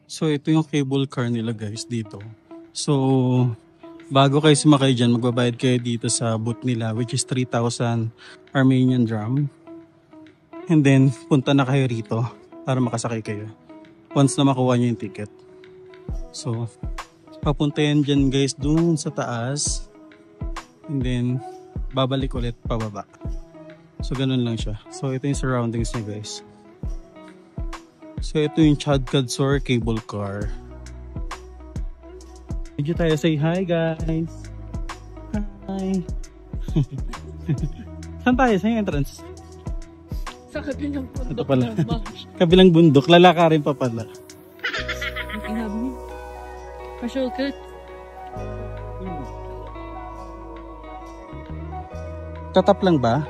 So ito yung cable car nila guys dito. So bago kayo sumakay dyan, magbabayad kayo dito sa booth nila which is 3,000 Armenian dram. And then punta na kayo rito para makasakay kayo. Once na makuha nyo yung ticket. So papunta yan dyan guys dun sa taas. And then babalik ulit pababa. So ganun lang siya. So ito yung surroundings niya guys. So ito yung Chad Kadsor cable car. Medyo tayo say hi guys. Hi. Saan tayo? Saan yung entrance? Sa kabilang bundok. Ito pala. Kabilang bundok. Lalakarin pa pala. Inabi. Pasyokit. Tatap lang ba?